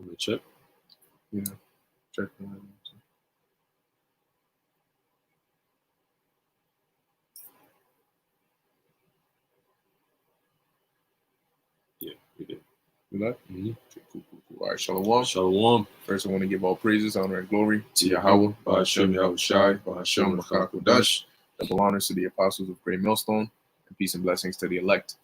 Let me check. Yeah, check. Yeah, we did. You know? Mm-hmm. Okay, cool. All right, Shalom. Shalom. First, I want to give all praises, honor, and glory to To Yahweh, Ba'ashem Ba'ashem Yahushai, Ba'ashem Makakodash. Double honors to the apostles of Great Millstone, and peace and blessings to the elect.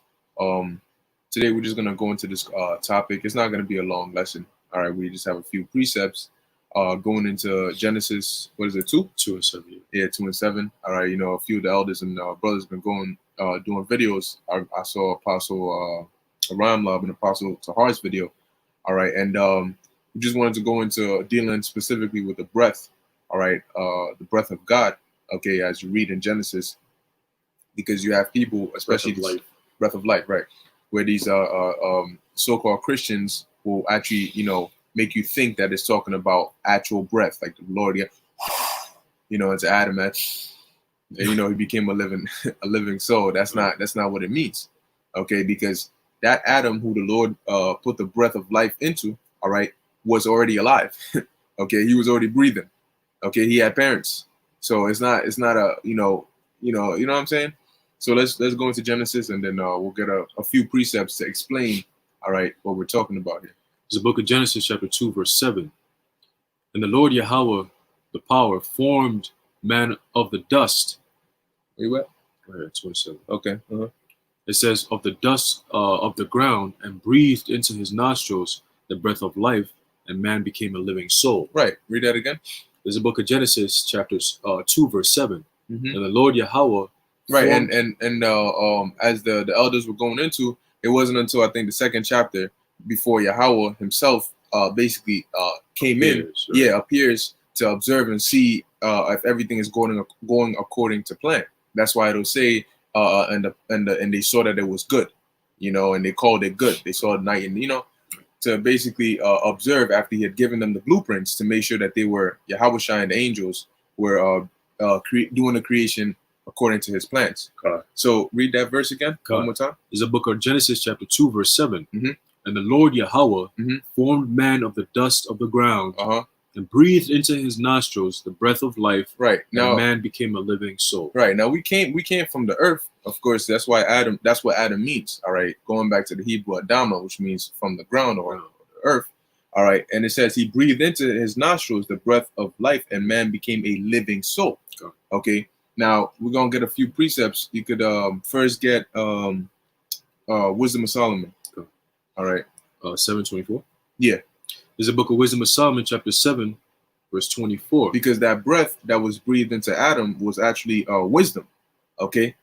Today, we're just going to go into this topic. It's not going to be a long lesson. All right, we just have a few precepts going into Genesis. What is it, 2? 2 and 7. Yeah, 2 and 7. All right, you know, a few of the elders and brothers have been going, doing videos. I saw Apostle Ramlab and Apostle Tahar's video. All right, and we just wanted to go into dealing specifically with the breath. All right, the breath of God. Okay, as you read in Genesis, because you have people, especially breath of life, right, where these so-called Christians will actually, you know, make you think that it's talking about actual breath, like the Lord, you know, into Adam, and you know, he became a living soul. That's not what it means. Okay, because that Adam who the Lord put the breath of life into, all right, was already alive. Okay, he was already breathing. Okay, he had parents. So it's not a you know what I'm saying. So let's go into Genesis, and then we'll get a few precepts to explain, all right, what we're talking about here. It's the book of Genesis, chapter 2, verse 7. And the Lord Yahweh, the power, formed man of the dust. Where you at? Right here, 27. Okay. It says, of the dust of the ground, and breathed into his nostrils the breath of life, and man became a living soul. Right. Read that again. There's a book of Genesis, chapters 2, verse 7. Mm-hmm. And the Lord Yahweh. Right. And as the elders were going into, it wasn't until I think the second chapter before Yahweh himself basically came appears, in. Right. Yeah, appears to observe and see if everything is going according to plan. That's why it'll say, and they saw that it was good, you know, and they called it good. They saw it night, and you know, to basically observe after he had given them the blueprints to make sure that they were Yahushua and the angels were doing the creation according to his plans. So read that verse again one more time. There's a book of Genesis chapter 2 verse 7. Mm-hmm. And the Lord Yahweh mm-hmm. formed man of the dust of the ground and breathed into his nostrils the breath of life. Right. Now man became a living soul. Right. Now we came from the earth. Of course, that's what Adam means. All right. Going back to the Hebrew Adama, which means from the ground or the earth. All right. And it says he breathed into his nostrils the breath of life, and man became a living soul. Okay. Now we're gonna get a few precepts. You could first get Wisdom of Solomon. All right. 7:24. Yeah. There's a book of Wisdom of Solomon, chapter 7, verse 24. Because that breath that was breathed into Adam was actually wisdom. Okay.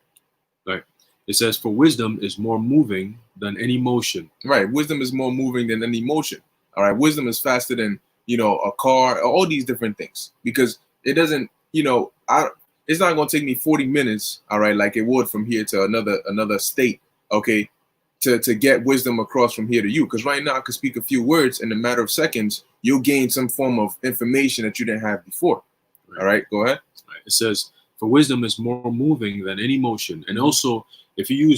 Right. It says, for wisdom is more moving than any motion. Right. Wisdom is more moving than any motion. All right. Wisdom is faster than, you know, a car, all these different things. Because it doesn't, you know, it's not going to take me 40 minutes, all right, like it would from here to another state, okay, to get wisdom across from here to you. Because right now I could speak a few words in a matter of seconds, you'll gain some form of information that you didn't have before. Right. All right, go ahead. Right. It says, for wisdom is more moving than any motion. And also, if you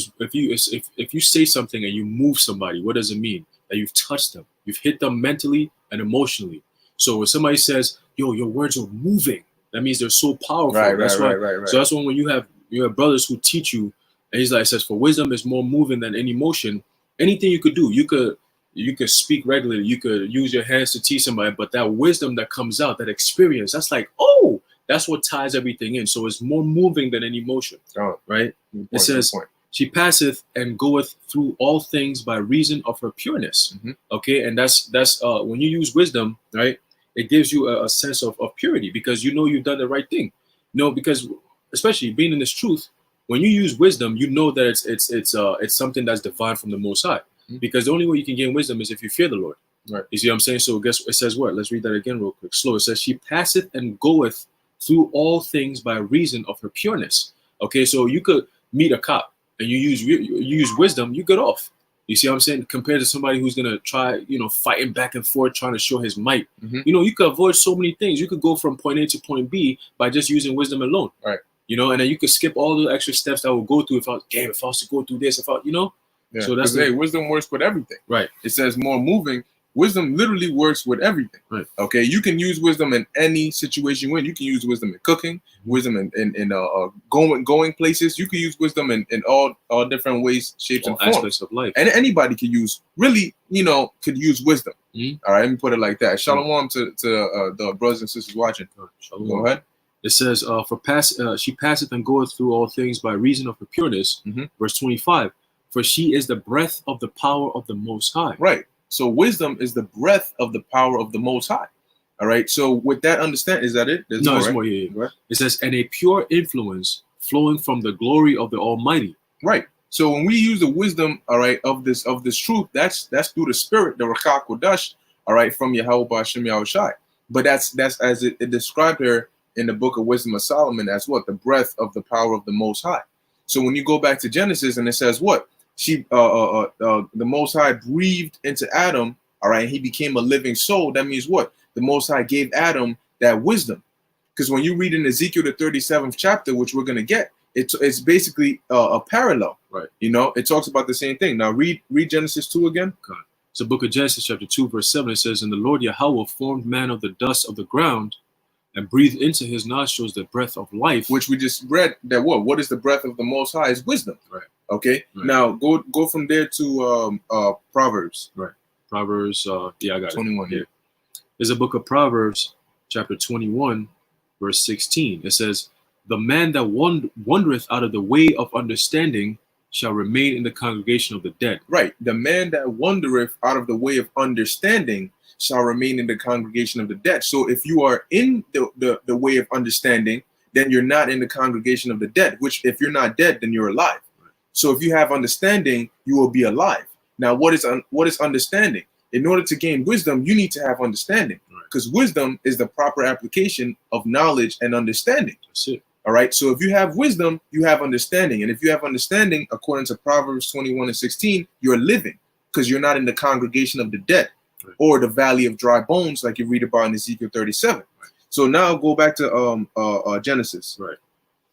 say something and you move somebody, what does it mean? That you've touched them. You've hit them mentally and emotionally. So when somebody says, yo, your words are moving, that means they're so powerful. Right. So that's when you have brothers who teach you, and he's like, it says, for wisdom is more moving than any motion. Anything you could do, you could speak regularly, you could use your hands to teach somebody, but that wisdom that comes out, that experience, that's like, oh, that's what ties everything in. So it's more moving than any motion. Right? It says, she passeth and goeth through all things by reason of her pureness. Mm-hmm. Okay, and that's when you use wisdom, right? It gives you a sense of purity, because you know you've done the right thing. You know, because especially being in this truth, when you use wisdom, you know that it's something that's divine from the Most High. Mm-hmm. Because the only way you can gain wisdom is if you fear the Lord. Right. You see what I'm saying? So guess it says what? Let's read that again real quick. Slow. It says, she passeth and goeth through all things by reason of her pureness. Okay, so you could meet a cop and you use wisdom, you get off. You see what I'm saying? Compared to somebody who's gonna try, you know, fighting back and forth, trying to show his might. Mm-hmm. You know, you could avoid so many things. You could go from point A to point B by just using wisdom alone. Right. You know, and then you could skip all the extra steps that I would go through if I was to go through this, you know. Yeah. So that's wisdom works with everything. Right. It says more moving Wisdom literally works with everything. Right. Okay, you can use wisdom in any situation. When you can use wisdom in cooking, wisdom in going places. You can use wisdom in all different ways, shapes, All and forms. aspects of life. And anybody could use could use wisdom. Mhm. All right, let me put it like that. Shalom to the brothers and sisters watching. Shalom. Go ahead. It says, she passeth and goeth through all things by reason of her pureness. Mhm. Verse 25. For she is the breath of the power of the Most High. Right. So wisdom is the breath of the power of the Most High. All right. So with that understand, is that it? There's No, more, it's right? more. Yeah. Right. It says, and a pure influence flowing from the glory of the Almighty. Right. So when we use the wisdom, all right, of this truth, that's through the Spirit, the Ruach Kodesh, all right, from Yahweh B'Shem Yahushai. But that's as it described here in the book of Wisdom of Solomon as what? The breath of the power of the Most High. So when you go back to Genesis and it says what? The Most High breathed into Adam, all right, and he became a living soul. That means what? The Most High gave Adam that wisdom. Because when you read in Ezekiel, the 37th chapter, which we're going to get, it's basically a parallel. Right. It talks about the same thing. Now read Genesis 2 again. Okay. It's the book of Genesis, chapter 2, verse 7. It says, and the Lord Yahweh formed man of the dust of the ground and breathed into his nostrils the breath of life. Which we just read that what is the breath of the Most High is wisdom. Right. Okay. Right. Now go from there to Proverbs. Right. Proverbs, I got 21. it. Yeah. There's a book of Proverbs, chapter 21, verse 16. It says, the man that wandereth out of the way of understanding shall remain in the congregation of the dead. Right. The man that wandereth out of the way of understanding shall remain in the congregation of the dead. So if you are in the way of understanding, then you're not in the congregation of the dead, which if you're not dead, then you're alive. Right. So if you have understanding, you will be alive. Now, what is understanding? In order to gain wisdom, you need to have understanding, because wisdom is the proper application of knowledge and understanding. That's it. All right. So if you have wisdom, you have understanding. And if you have understanding, according to Proverbs 21 and 16, you're living, because you're not in the congregation of the dead. Right. Or the valley of dry bones, like you read about in Ezekiel 37. Right. So now go back to Genesis. Right.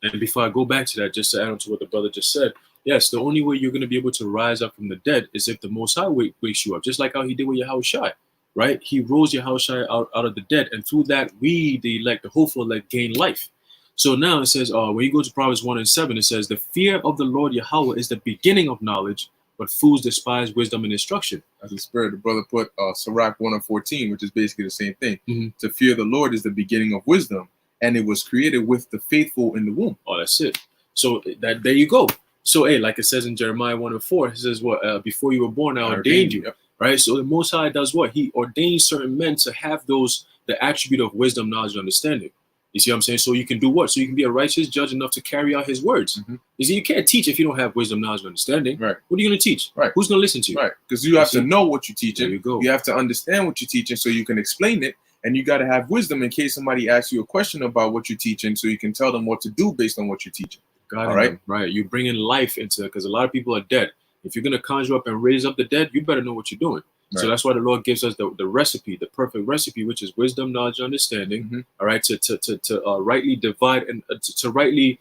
And before I go back to that, just to add on to what the brother just said, yes, the only way you're going to be able to rise up from the dead is if the Most High wakes you up, just like how he did with Yahushai, right? He rose Yahushai out of the dead, and through that, we, the elect, the hopeful elect, gain life. So now it says, when you go to Proverbs 1 and 7, it says, the fear of the Lord Yahweh is the beginning of knowledge, but fools despise wisdom and instruction. As the Spirit, the brother put Sirach 1 and 14, which is basically the same thing. Mm-hmm. To fear the Lord is the beginning of wisdom, and it was created with the faithful in the womb. Oh, that's it. So there you go. So, hey, like it says in Jeremiah 1 and 4, it says, what? Before you were born, I ordained you. Yep. Right? So the Most High does what? He ordains certain men to have the attribute of wisdom, knowledge, and understanding. You see what I'm saying? So you can do what? So you can be a righteous judge enough to carry out his words. Mm-hmm. You see, you can't teach if you don't have wisdom, knowledge, and understanding. Right. What are you going to teach? Right. Who's going to listen to you? Right. Because you have to know what you're teaching. There you go. You have to understand what you're teaching so you can explain it. And you got to have wisdom in case somebody asks you a question about what you're teaching, so you can tell them what to do based on what you're teaching. Got all right. Right. You bring in life into it, because a lot of people are dead. If you're going to conjure up and raise up the dead, you better know what you're doing. Right. So that's why the Lord gives us the recipe, the perfect recipe, which is wisdom, knowledge, understanding. Mm-hmm. All right, to rightly divide and to rightly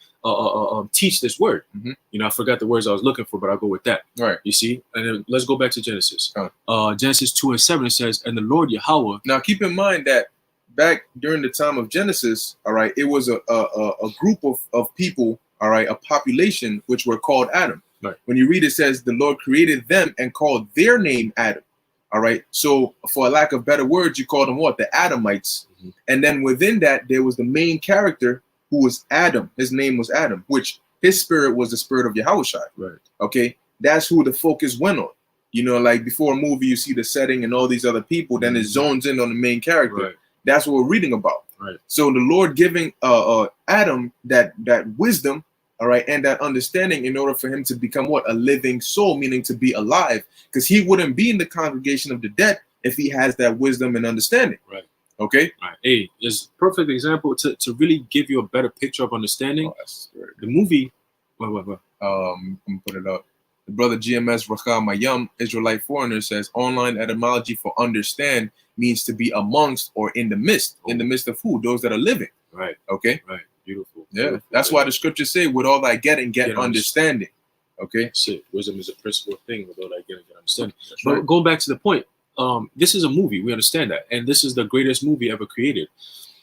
teach this word. Mm-hmm. You know, I forgot the words I was looking for, but I'll go with that. Right. You see, and then let's go back to Genesis. Oh. Genesis 2 and 7 says, and the Lord Yahweh. Now keep in mind that back during the time of Genesis, all right, it was a group of people, all right, a population which were called Adam. Right. When you read it says the Lord created them and called their name Adam. All right. So for lack of better words, you call them what? The Adamites. Mm-hmm. And then within that, there was the main character who was Adam. His name was Adam, which his spirit was the spirit of Yahushai. Right. Okay. That's who the focus went on. You know, like before a movie, you see the setting and all these other people, then it zones in on the main character. Right. That's what we're reading about. Right. So the Lord giving Adam that wisdom, all right, and that understanding in order for him to become what? A living soul, meaning to be alive, because he wouldn't be in the congregation of the dead if he has that wisdom and understanding. Right. Okay. Right. Hey, it's a perfect example to really give you a better picture of understanding. Oh, the movie. I'm gonna put it up. The brother GMS Rachel Mayam, Israelite foreigner, says online etymology for understand means to be amongst or in the midst. In the midst of who? Those that are living. Right. Okay. Right. Beautiful. Yeah. Beautiful. That's why the scriptures say, with all thy getting, get understanding. Okay. That's it. Wisdom is a principal thing. With all that getting, get understanding. That's but right. going back to the point, this is a movie. We understand that, and this is the greatest movie ever created.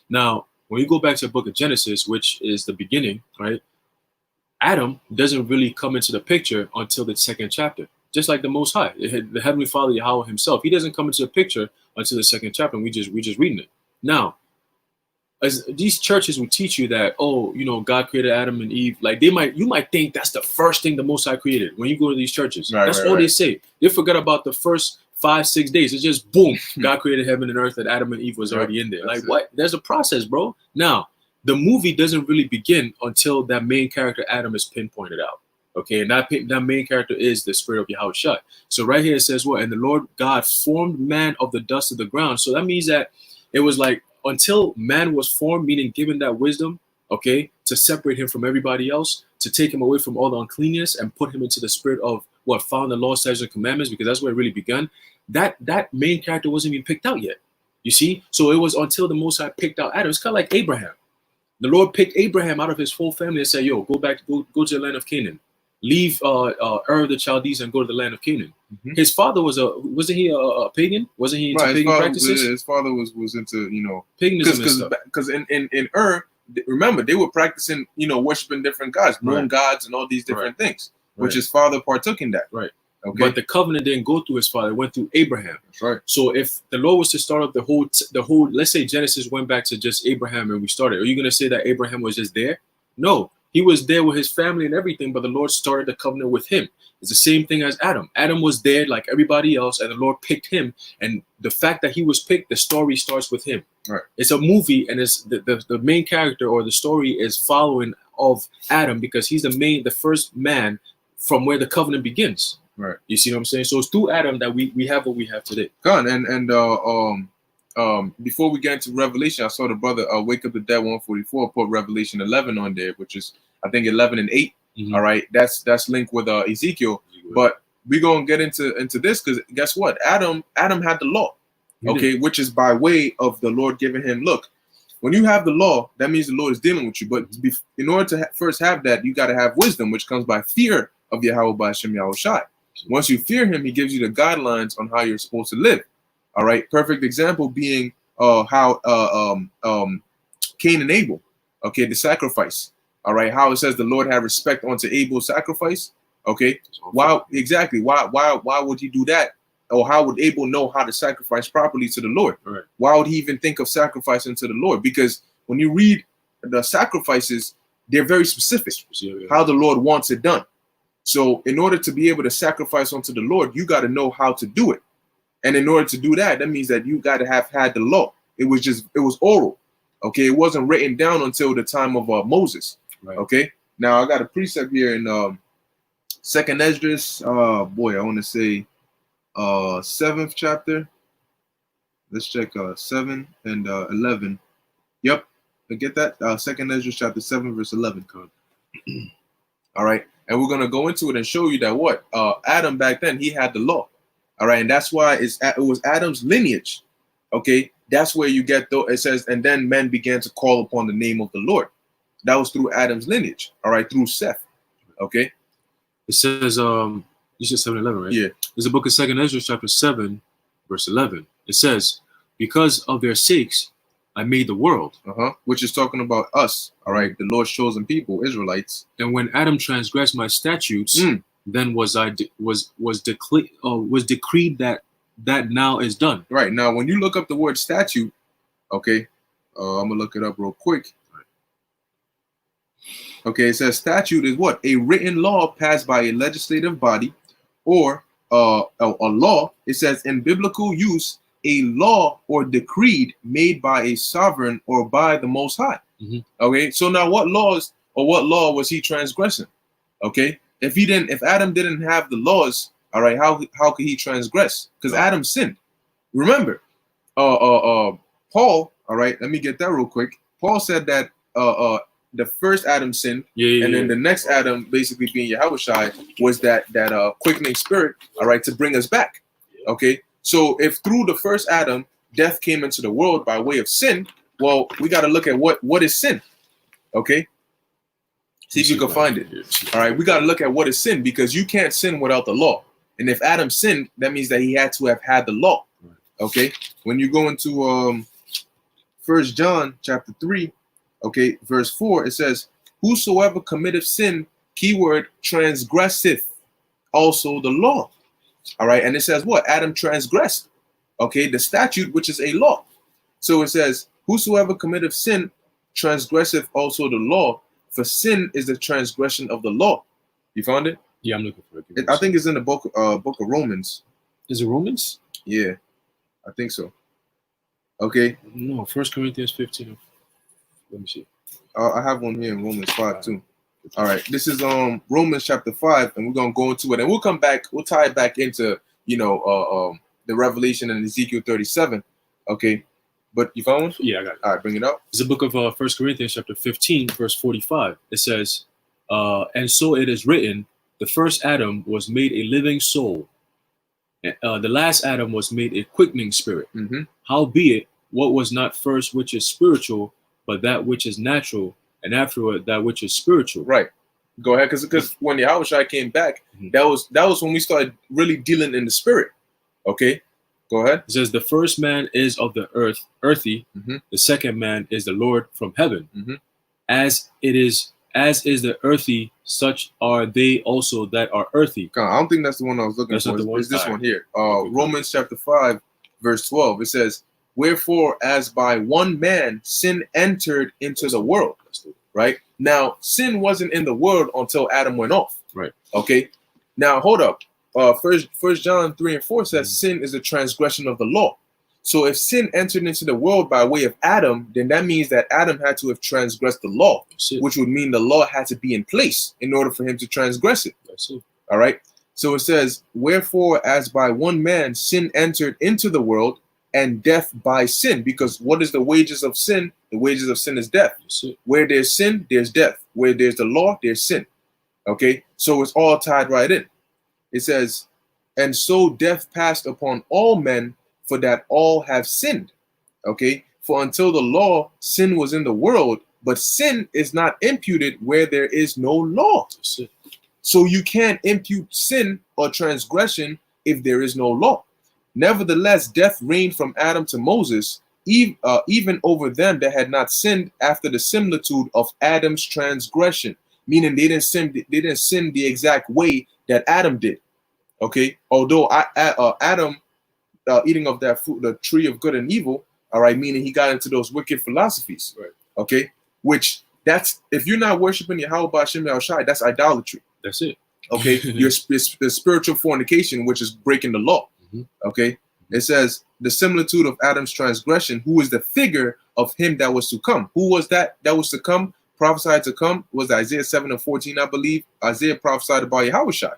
Now, when you go back to the book of Genesis, which is the beginning, right? Adam doesn't really come into the picture until the second chapter. Just like the Most High, the Heavenly Father Yahweh Himself, He doesn't come into the picture until the second chapter. And we just reading it now. As these churches will teach you that, oh, you know, God created Adam and Eve. Like you might think that's the first thing the Most High created when you go to these churches. That's all they say. They forget about the first 5-6 days. It's just boom, God created heaven and earth, and Adam and Eve was already in there. Like what? There's a process, bro. Now the movie doesn't really begin until that main character Adam is pinpointed out. Okay, and that main character is the spirit of Yahushua. So right here it says what? And the Lord God formed man of the dust of the ground. So that means that it was like, until man was formed, meaning given that wisdom, okay, to separate him from everybody else, to take him away from all the uncleanness and put him into the spirit of what found the law, statutes, and commandments, because that's where it really began. That main character wasn't even picked out yet. You see? So it was until the Most High picked out Adam. It's kind of like Abraham. The Lord picked Abraham out of his whole family and said, yo, go to the land of Canaan. Leave Ur of the Chaldees and go to the land of Canaan. Mm-hmm. His father wasn't he a pagan? Wasn't he into pagan practices? His father was into, you know, paganism, because in Ur, remember, they were practicing, you know, worshiping different gods, moon gods, and all these different things, which his father partook in that. Right. Okay. But the covenant didn't go through his father; it went through Abraham. That's right. So if the Lord was to start up the whole, let's say Genesis went back to just Abraham and we started, are you going to say that Abraham was just there? No. He was there with his family and everything, but the Lord started the covenant with him. It's the same thing as Adam. Adam was there like everybody else, and the Lord picked him. And the fact that he was picked, the story starts with him. Right. It's a movie, and it's the main character or the story is following of Adam because he's the first man from where the covenant begins. Right. You see what I'm saying? So it's through Adam that we have what we have today. God, before we get into Revelation, I saw the brother Wake Up the Dead 144 put Revelation 11 on there, which is I think 11 and 8. Mm-hmm. All right, that's linked with Ezekiel. But we're gonna get into this because guess what? Adam had the law, okay, which is by way of the Lord giving him. Look, when you have the law, that means the Lord is dealing with you. But in order to first have that, you got to have wisdom, which comes by fear of Yahweh by Hashem Yahushai. Once you fear Him, He gives you the guidelines on how you're supposed to live. All right, perfect example being how Cain and Abel, okay, the sacrifice. All right, how it says the Lord had respect unto Abel's sacrifice. Okay, why exactly? Why would He do that? Or how would Abel know how to sacrifice properly to the Lord? Right. Why would he even think of sacrificing to the Lord? Because when you read the sacrifices, they're very specific. How the Lord wants it done. So in order to be able to sacrifice unto the Lord, you got to know how to do it. And in order to do that, that means that you got to have had the law. It was oral. Okay, it wasn't written down until the time of Moses. Right. Okay, now I got a precept here in Second Esdras. I want to say 7th chapter. Let's check 7 and 11. Yep, I get that. Second Esdras chapter 7 verse 11. All right, and we're gonna go into it and show you that what Adam back then he had the law. All right, and that's why it was Adam's lineage. Okay, that's where you get it says, and then men began to call upon the name of the Lord. That was through Adam's lineage. All right, through Seth. Okay, it says you said 7:11, right? Yeah. There's a book of Second Ezra, chapter 7, verse 11. It says, "Because of their sakes, I made the world." Which is talking about us. All right, the Lord's chosen people, Israelites. And when Adam transgressed my statutes, then was decreed that now is done. Right now, when you look up the word statute, okay, I'm gonna look it up real quick. Okay, it says statute is what? A written law passed by a legislative body, or a law. It says in biblical use, a law or decree made by a sovereign or by the Most High. Okay, so now what law was he transgressing? Okay, if Adam didn't have the laws, all right, how could he transgress? Because Adam sinned. Remember, Paul. All right, let me get that real quick. Paul said that the first Adam sinned, and then the next Adam, basically being Yahushua, was that quickening spirit, all right, to bring us back. Okay, so if through the first Adam, death came into the world by way of sin, well, we got to look at what is sin. Okay, see if you can find it. All right, we got to look at what is sin, because you can't sin without the law. And if Adam sinned, that means that he had to have had the law. Okay, when you go into 1 John chapter 3, okay, verse 4, it says, whosoever committeth sin, keyword, transgresseth also the law. All right, and it says what? Adam transgressed, okay, the statute, which is a law. So it says, whosoever committeth sin, transgresseth also the law, for sin is the transgression of the law. You found it? Yeah, I'm looking for it. I think it's in the book of Romans. Is it Romans? Yeah, I think so. Okay. No, 1 Corinthians 15. Let me see. I have one here in Romans 5 too. All right, this is Romans chapter 5, and we're gonna go into it, and we'll come back. We'll tie it back into the Revelation and Ezekiel 37. Okay, but you found one? Yeah, I got it. All right, bring it up. It's the book of 1 Corinthians chapter 15, verse 45. It says, and so it is written, the first Adam was made a living soul. The last Adam was made a quickening spirit. Mm-hmm. Howbeit, what was not first which is spiritual, but that which is natural, and afterward that which is spiritual. Right. Go ahead, because when Yahushua came back, that was when we started really dealing in the spirit. Okay, go ahead. It says the first man is of the earth, earthy. Mm-hmm. The second man is the Lord from heaven. Mm-hmm. As is the earthy, such are they also that are earthy. I don't think that's the one I was looking for. It's this one here. Romans chapter 5, verse 12. It says, wherefore, as by one man sin entered into the world. Right? Now, sin wasn't in the world until Adam went off. Right. Okay. Now, hold up. First John 3 and 4 says sin is a transgression of the law. So if sin entered into the world by way of Adam, then that means that Adam had to have transgressed the law, which would mean the law had to be in place in order for him to transgress it. All right. So it says, wherefore, as by one man sin entered into the world, and death by sin, because what is the wages of sin? The wages of sin is death. Where there's sin, there's death. Where there's the law, there's sin. Okay, so it's all tied right in. It says, and so death passed upon all men, for that all have sinned. Okay, for until the law, sin was in the world, but sin is not imputed where there is no law. So you can't impute sin or transgression if there is no law. Nevertheless, death reigned from Adam to Moses, even over them that had not sinned after the similitude of Adam's transgression, meaning they didn't sin the exact way that Adam did. Okay, although Adam eating of that fruit, the tree of good and evil, all right, meaning he got into those wicked philosophies. Right. Okay, which that's if you're not worshiping Yahweh B'Shem Yahushai, that's idolatry. That's it. Okay, your spiritual fornication, which is breaking the law. Okay, it says the similitude of Adam's transgression, who is the figure of him that was to come. Who was that was to come, prophesied to come? Was Isaiah 7 and 14, I believe. Isaiah prophesied about Yahushai.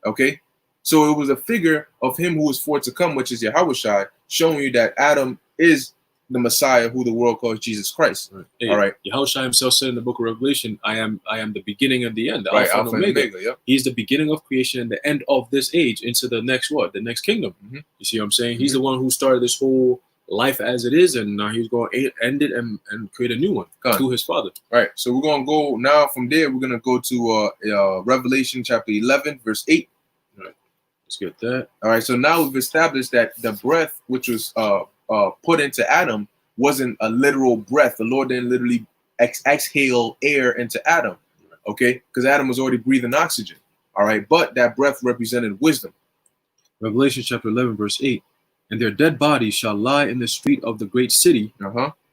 Okay, so it was a figure of him who was for to come, which is Yahushai, showing you that Adam is the Messiah, who the world calls Jesus Christ. Right. Hey, all right. Yahushua himself said in the book of Revelation, I am the beginning and the end, the right, Alpha and Omega. Yep. He's the beginning of creation and the end of this age into the next the next kingdom. You see what I'm saying? He's the one who started this whole life as it is, and now he's going to end it and create a new one through his Father. Right. So we're going to go now from there. We're going to go to Revelation chapter 11, verse 8. All right. Let's get that. All right. So now we've established that the breath which was put into Adam wasn't a literal breath. The Lord didn't literally exhale air into Adam, okay? Because Adam was already breathing oxygen, all right? But that breath represented wisdom. Revelation chapter 11, verse 8. And their dead bodies shall lie in the street of the great city,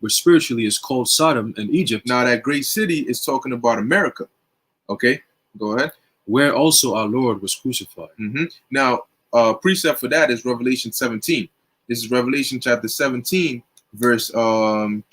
which spiritually is called Sodom and Egypt. Now that great city is talking about America, okay? Go ahead. Where also our Lord was crucified. Now, precept for that is Revelation 17. This is Revelation chapter 17, verse 1.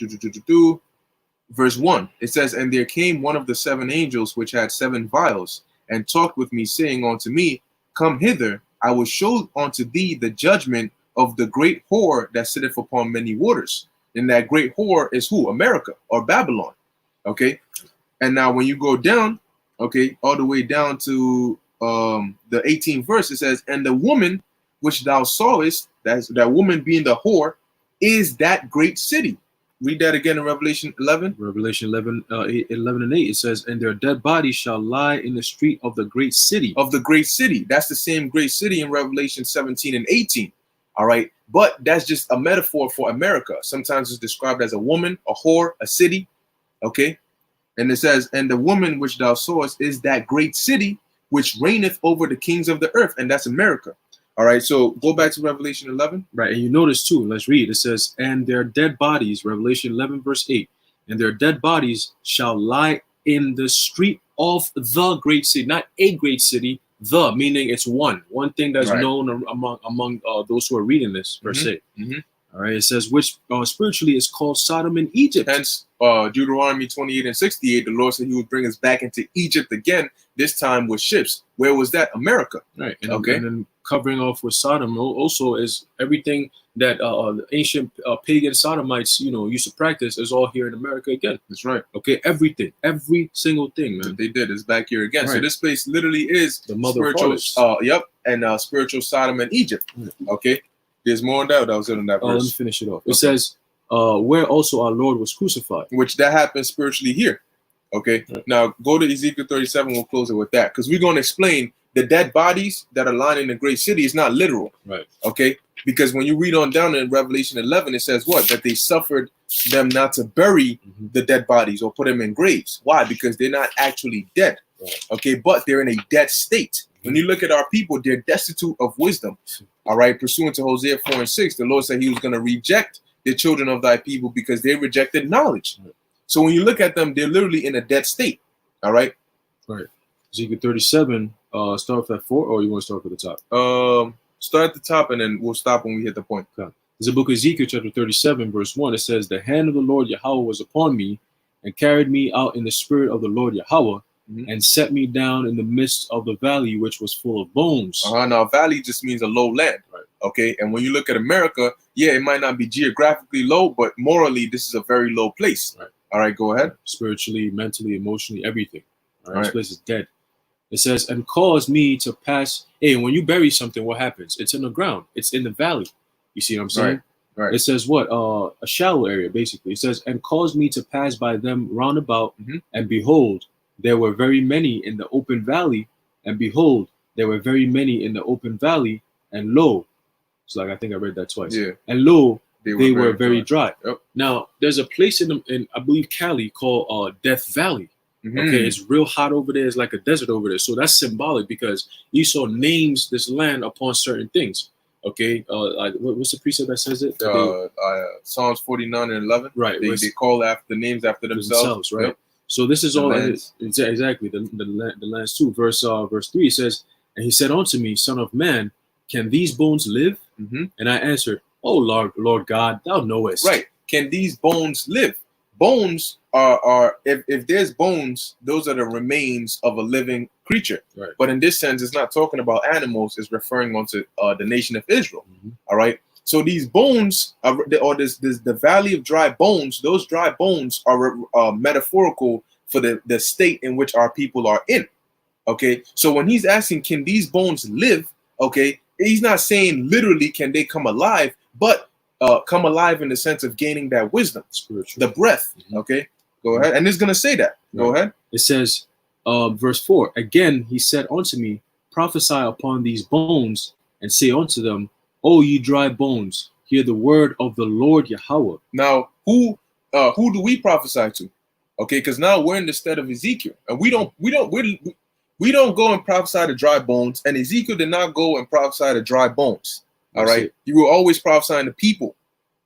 It says, and there came one of the 7 angels which had 7 vials, and talked with me, saying unto me, come hither, I will show unto thee the judgment of the great whore that sitteth upon many waters. And that great whore is who? America or Babylon. Okay. And now when you go down, okay, all the way down to the 18th verse, it says, and the woman which thou sawest, that woman being the whore, is that great city. Read that again in Revelation 11. Revelation 11 and 8. It says, and their dead bodies shall lie in the street of the great city. Of the great city. That's the same great city in Revelation 17 and 18. All right. But that's just a metaphor for America. Sometimes it's described as a woman, a whore, a city. Okay. And it says, and the woman which thou sawest is that great city which reigneth over the kings of the earth. And that's America. All right. So go back to Revelation 11. Right. And you notice too, let's read. It says, and their dead bodies, Revelation 11, verse 8, and their dead bodies shall lie in the street of the great city, not a great city, the, meaning it's one thing that's Right. known among those who are reading this, verse 8. All right. It says, which spiritually is called Sodom and Egypt. Hence, Deuteronomy 28 and 68, the Lord said he would bring us back into Egypt again, this time with ships. Where was that? America. Right. And, Okay. and then covering off with Sodom also is everything that the ancient pagan Sodomites, used to practice is all here in America again. That's right. Okay. Everything, every single thing, man. That they did is back here again. So Right. this place literally is The mother of spiritual. fathers. Yep. And spiritual Sodom and Egypt. Mm. Okay. There's more on that. That was it on that Let me verse. finish it off. It Okay. says, where also our Lord was crucified. Which that happens spiritually here. Okay. Right. Now go to Ezekiel 37. We'll close it with that because we're going to explain the dead bodies that are lying in the great city is not literal. Right. Okay. Because when you read on down in Revelation 11, it says what? That they suffered them not to bury the dead bodies or put them in graves. Why? Because they're not actually dead. Right. Okay. But they're in a dead state. When you look at our people, they're destitute of wisdom. All right. Pursuant to Hosea 4 and 6, the Lord said he was going to reject the children of thy people because they rejected knowledge. Right. So when you look at them, they're literally in a dead state. All right. Ezekiel 37, start with that 4, or you want to start with the top? Start at the top and then we'll stop when we hit the point. There's a book of Ezekiel chapter 37, verse 1. It says, the hand of the Lord Yahweh was upon me and carried me out in the spirit of the Lord Yahweh and set me down in the midst of the valley, which was full of bones. Now, valley just means a low land. Right. Okay. And when you look at America, yeah, it might not be geographically low, but morally, this is a very low place. Right. All right. Go ahead. Spiritually, mentally, emotionally, everything. All right. Right. This place is dead. It says, and caused me to pass. Hey, when you bury something, what happens? It's in the ground. It's in the valley. You see what I'm saying? Right. It says what? A shallow area, basically. It says, and caused me to pass by them round about, and behold, there were very many in the open valley, and behold, there were very many in the open valley, and lo, it's like I think I read that twice. Yeah. And lo, they were very dry. dry. Yep. Now, there's a place in I believe Cali called Death Valley. Mhm. Okay, it's real hot over there. It's like a desert over there. So that's symbolic because Esau names this land upon certain things. Okay, like what's the precept that says it? That Psalms 49 and 11. right, They call after the names after themselves. right? Yep. So this is The all lands. exactly the lands too. Verse 3 it says, and he said unto me, Son of man, can these bones live? Mhm. And I answered, Oh Lord God, thou knowest. Right. Can these bones live? Bones are if there's bones, those are the remains of a living creature. Right. But in this sense, it's not talking about animals, it's referring onto the nation of Israel. Mhm. All right. So these bones or this the valley of dry bones, those dry bones are metaphorical for the state in which our people are in. Okay. So when he's asking, can these bones live? Okay, he's not saying literally can they come alive, but come alive in the sense of gaining that wisdom, Spiritual. the breath. Okay, go ahead. And it's going to say that. Go ahead. It says, verse 4, again he said unto me, prophesy upon these bones, and say unto them, O ye dry bones, hear the word of the Lord Yahweh. Now, who do we prophesy to? Okay, because now we're in the stead of Ezekiel, and we don't go and prophesy to dry bones, and Ezekiel did not go and prophesy to dry bones. All That's right, it. you were always prophesying to people.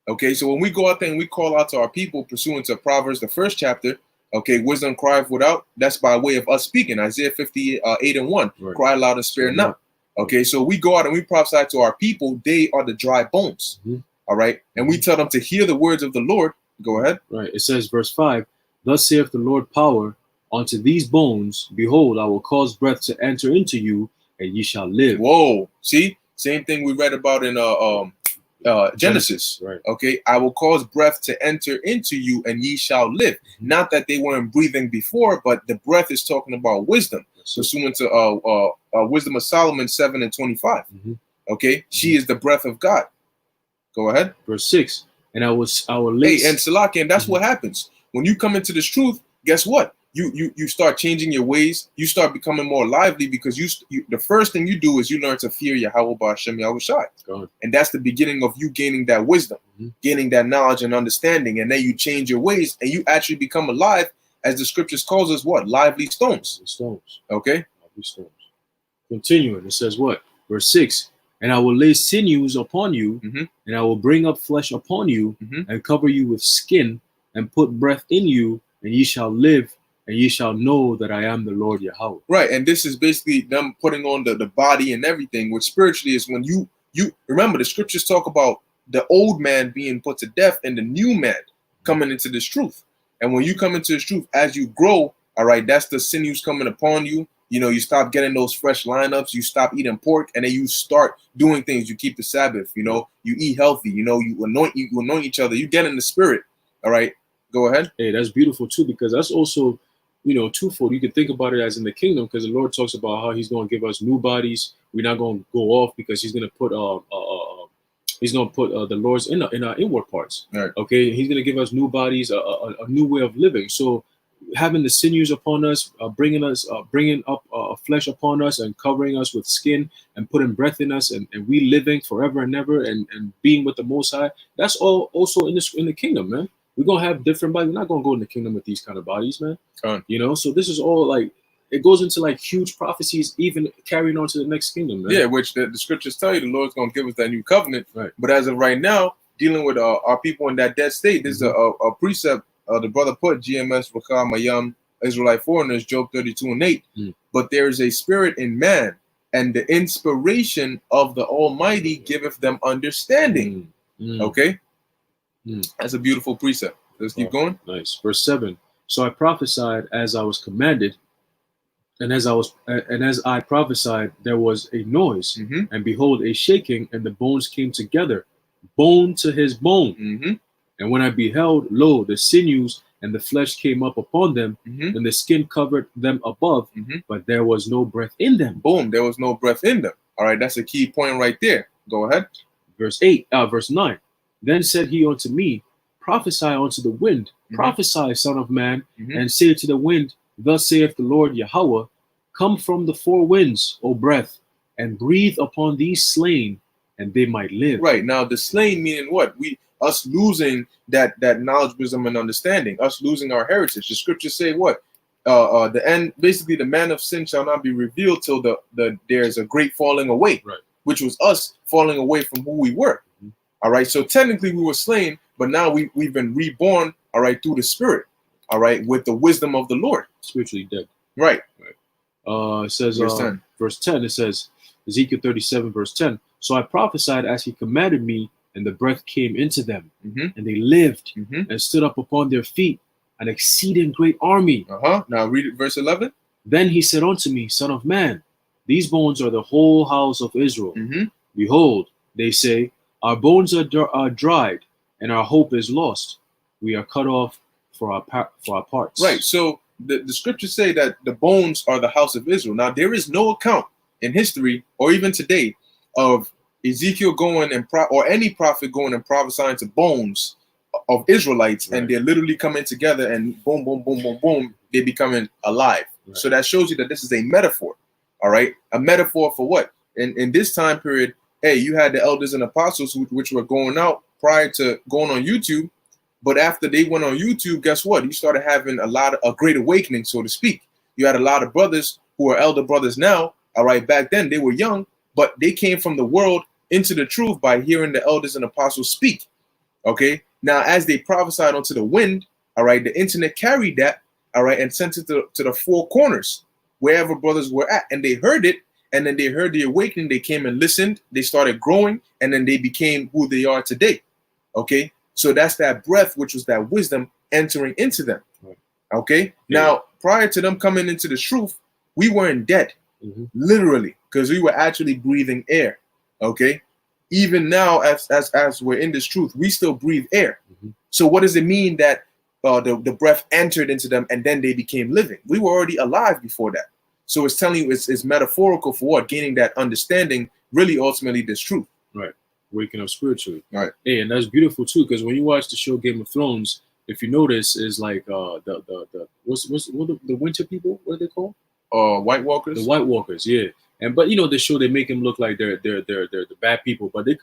Okay, so when we go out there and we call out to our people pursuant to Proverbs, the 1st chapter, okay, wisdom crieth without, that's by way of us speaking. Isaiah 58 and 1, Right. cry loud and spare not. Okay, so we go out and we prophesy to our people, they are the dry bones. Mhm. All right, and we tell them to hear the words of the Lord. Go ahead. Right. It says, verse 5, thus saith the Lord power unto these bones, behold, I will cause breath to enter into you, and ye shall live. Whoa, see, same thing we read about in Genesis. Right. Okay, I will cause breath to enter into you, and ye shall live. Not that they weren't breathing before, but the breath is talking about wisdom. Pursuant to Wisdom of Solomon 7 and 25. Mhm. Okay, she is the breath of God. Go ahead. Verse 6, and I will lay. Hey, and Salaki, and that's what happens when you come into this truth. Guess what? you start changing your ways. You start becoming more lively because you the first thing you do is you learn to fear Yahweh Ba'Shem Yahweh Shai. And that's the beginning of you gaining that wisdom, gaining that knowledge and understanding. And then you change your ways and you actually become alive, as the scriptures calls us what? Lively stones. Stones. Okay. Lively stones. Continuing, it says what? Verse 6. And I will lay sinews upon you, and I will bring up flesh upon you, and cover you with skin, and put breath in you, and ye shall live, and ye shall know that I am the Lord Yahweh. Right, and this is basically them putting on the body and everything, which spiritually is when you remember the scriptures talk about the old man being put to death and the new man coming into this truth. And when you come into this truth, as you grow, all right, that's the sinews coming upon you. You know, you stop getting those fresh lineups, you stop eating pork, and then you start doing things. You keep the Sabbath, you know, you eat healthy, you know, you anoint each other, you get in the spirit. All right, go ahead. Hey, that's beautiful too, because that's also, you know, twofold. You can think about it as in the kingdom, because the Lord talks about how he's going to give us new bodies. We're not going to go off because he's going to put the Lord's in our inward parts. Right. Okay, he's going to give us new bodies, a new way of living. So having the sinews upon us, bringing up flesh upon us and covering us with skin and putting breath in us, and we living forever and ever and being with the Most High. That's all also in the kingdom, man. We're gonna have different bodies. We're not gonna go in the kingdom with these kind of bodies, man. You know, so this is all like, it goes into like huge prophecies, even carrying on to the next kingdom, man. Yeah, which the scriptures tell you the Lord's gonna give us that new covenant. Right. But as of right now, dealing with our people in that dead state, this is a precept. The brother put GMS Rakah Mayam Israelite foreigners, Job 32:8. But there is a spirit in man, and the inspiration of the Almighty giveth them understanding. Okay, that's a beautiful precept. Let's keep going. Nice. Verse 7. So I prophesied as I was commanded, and as I prophesied, there was a noise, and behold, a shaking, and the bones came together, bone to his bone. And when I beheld, lo, the sinews and the flesh came up upon them, and the skin covered them above, but there was no breath in them. Boom, there was no breath in them. All right, that's a key point right there. Go ahead. Verse 9. Then said he unto me, prophesy unto the wind, prophesy, son of man, and say to the wind, thus saith the Lord Yahweh, come from the four winds, O breath, and breathe upon these slain, and they might live. Right, now the slain meaning what? Us losing that knowledge, wisdom, and understanding, us losing our heritage. The scriptures say what? The end, basically the man of sin shall not be revealed till there's a great falling away, which was us falling away from who we were. All right, so technically we were slain, but now we've been reborn, all right, through the spirit, all right, with the wisdom of the Lord. Spiritually dead. Right. It says, verse 10, it says, Ezekiel 37, verse 10. So I prophesied as he commanded me, and the breath came into them, and they lived and stood up upon their feet, an exceeding great army. Now read it, verse 11. Then he said unto me, son of man, these bones are the whole house of Israel. Behold, they say, our bones are dried, and our hope is lost. We are cut off for our parts. Right. So the scriptures say that the bones are the house of Israel. Now there is no account in history or even today of Ezekiel going or any prophet going and prophesying to bones of Israelites, and they're literally coming together and boom, boom, boom, boom, boom, they're becoming alive. So that shows you that this is a metaphor. All right, a metaphor for what? In this time period, hey, you had the elders and apostles which were going out prior to going on YouTube, but after they went on YouTube, guess what? You started having a great awakening, so to speak. You had a lot of brothers who are elder brothers now. All right, back then they were young, but they came from the world into the truth by hearing the elders and apostles speak. Okay, now as they prophesied onto the wind, all right, the internet carried that, all right, and sent it to the four corners, wherever brothers were at, and they heard it, and then they heard the awakening. They came and listened, they started growing, and then they became who they are today. Okay, so that's that breath, which was that wisdom entering into them. Okay, now prior to them coming into the truth, we weren't dead, literally, because we were actually breathing air. Okay, even now, as we're in this truth, we still breathe air. So what does it mean that the breath entered into them and then they became living? We were already alive before that. So it's telling you it's metaphorical for what? Gaining that understanding, really ultimately this truth. Right. Waking up spiritually. Right. Hey, and that's beautiful too, because when you watch the show Game of Thrones, if you notice, is like the what the winter people? What are they called? White Walkers. The White Walkers, yeah. And but they show they make him look like they're the bad people, but they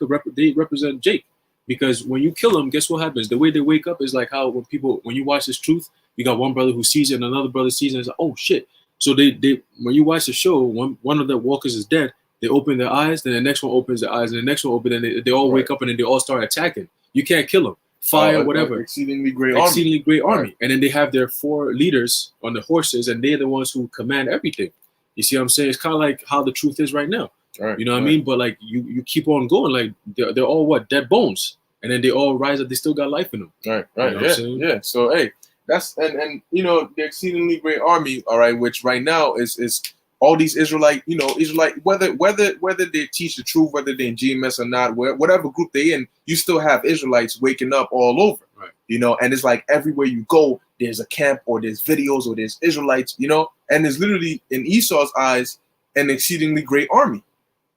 represent Jake, because when you kill them, guess what happens? The way they wake up is like how when you watch this truth, you got one brother who sees it and another brother sees it, and it's like, oh shit. So they when you watch the show, one of the walkers is dead. They open their eyes, then the next one opens their eyes, and the next one opens, and they all wake up, and then they all start attacking. You can't kill them. Fire, whatever. Exceedingly great army. Right. And then they have their 4 leaders on the horses, and they're the ones who command everything. You see what I'm saying? It's kind of like how the truth is right now. Right. You know what I mean? But like you keep on going, like they're all what? Dead bones. And then they all rise up, they still got life in them. Right. You know Yeah. So hey, that's and the exceedingly great army, all right, which right now is all these Israelite, whether they teach the truth, whether they're in GMS or not, whatever group they're in, you still have Israelites waking up all over. Right. And it's like everywhere you go, there's a camp or there's videos or there's Israelites, and it's literally in Esau's eyes an exceedingly great army,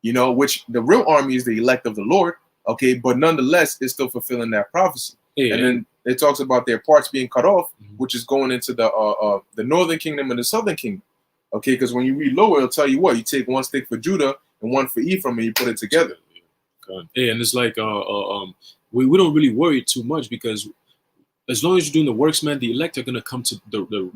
which the real army is the elect of the Lord, okay, but nonetheless, it's still fulfilling that prophecy. Yeah, and then it talks about their parts being cut off, Mhm. which is going into the northern kingdom and the southern kingdom. Okay, because when you read lower, it'll tell you what you take one stick for Judah and one for Ephraim, and you put it together. Yeah, and it's like we don't really worry too much, because as long as you're doing the works, man, the elect are gonna come to the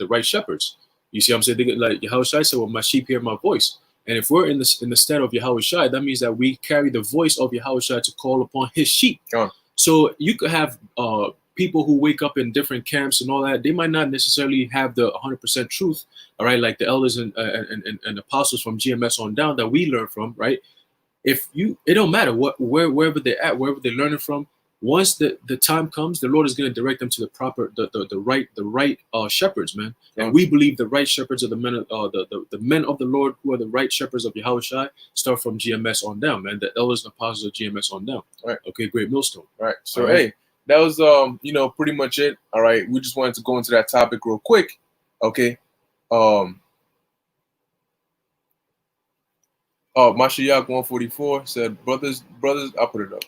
right shepherds. You see what I'm saying? Like Yahushua said, well, my sheep hear my voice. And if we're in the stead of Yahushua, that means that we carry the voice of Yahushua to call upon his sheep. Sure. So you could have people who wake up in different camps and all that. They might not necessarily have the 100% truth, all right, like the elders and apostles from GMS on down that we learn from, right? It don't matter wherever they're at, wherever they're learning from. Once the time comes, the Lord is going to direct them to the proper, the right shepherds, man. And we believe the right shepherds are the men of the men of the Lord, who are the right shepherds of Yahushua, start from GMS on down, man. The elders and apostles of GMS on down. Right. Okay, great millstone. Right. So hey, that was pretty much it. All right. We just wanted to go into that topic real quick. Okay. Mashiach 144 said, brothers, I'll put it up.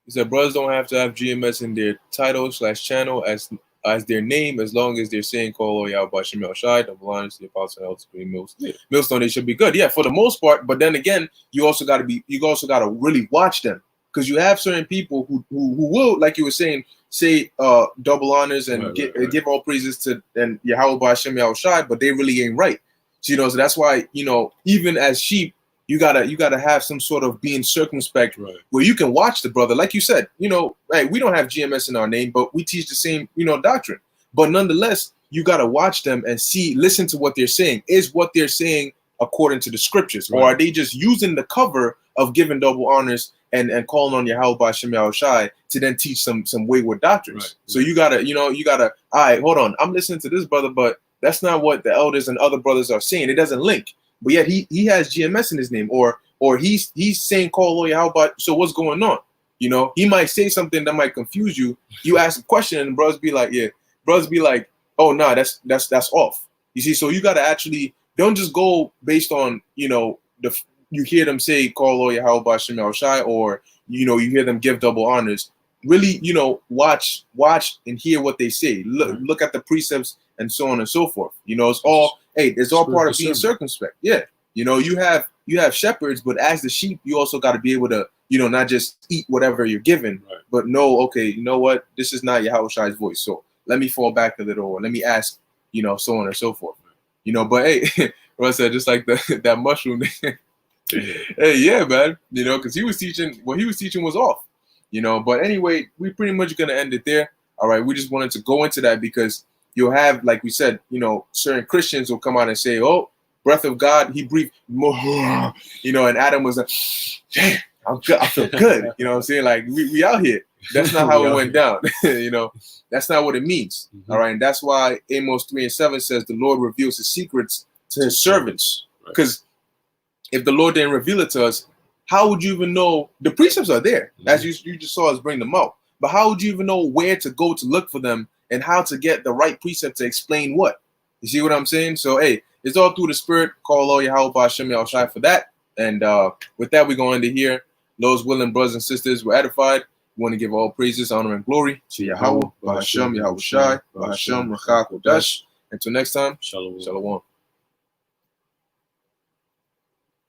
He said, brothers don't have to have GMS in their title/channel as their name, as long as they're saying call Yahweh Shem El Shai, the Blind, the Apostle, Millstone, they should be good. Yeah, for the most part. But then again, you also got to really watch them, because you have certain people who will, like you were saying, say double honors and give all praises to Yahweh Shem El Shai, but they really ain't right. So so that's why even as sheep, you gotta have some sort of being circumspect, where you can watch the brother, like you said. Hey, we don't have GMS in our name, but we teach the same doctrine. But nonetheless, you gotta watch them and listen to what they're saying. Is what they're saying according to the scriptures, or are they just using the cover of giving double honors and calling on Yahweh Shem El Shai to then teach some wayward doctrines? So you gotta all right, hold on, I'm listening to this brother, but that's not what the elders and other brothers are saying. It doesn't link. But yet he has GMS in his name, or he's saying call Yahweh. So what's going on? He might say something that might confuse you. You ask a question, and brothers be like, oh nah, that's off. You see, so you gotta actually don't just go based on you hear them say call Yahweh Shem El Shai, or you hear them give double honors. Really, watch and hear what they say. Look at the precepts and so on and so forth. It's all. Hey, it's all part of being circumspect. Yeah, you have shepherds, but as the sheep, you also got to be able to, not just eat whatever you're given, but know, okay, you know what, this is not Yahushua's voice, so let me fall back a little, or let me ask, so on and so forth. But hey, Russ said just like that mushroom. Hey, yeah, man, because he was teaching, what he was teaching was off, But anyway, we pretty much gonna end it there. All right, we just wanted to go into that because you'll have, like we said, certain Christians will come out and say, oh, breath of God, he breathed more, and Adam was like, damn, I'm good, I feel good. You know what I'm saying? Like, we out here. That's not how it went down. That's not what it means. All right. And that's why Amos 3:7 says the Lord reveals his secrets to his servants. Because if the Lord didn't reveal it to us, how would you even know? The precepts are there, as you just saw us bring them out. But how would you even know where to go to look for them? And how to get the right precept to explain what. You see what I'm saying? So, hey, it's all through the Spirit. Call Yahweh Shem El Shai for that. And with that, we're going to end it here. Those willing brothers and sisters were edified. We want to give all praises, honor, and glory to Yahweh, Bahashem, Yahweh Shai, Bahashem, Rachak, Kodash. Until next time, Shalom. Shalom.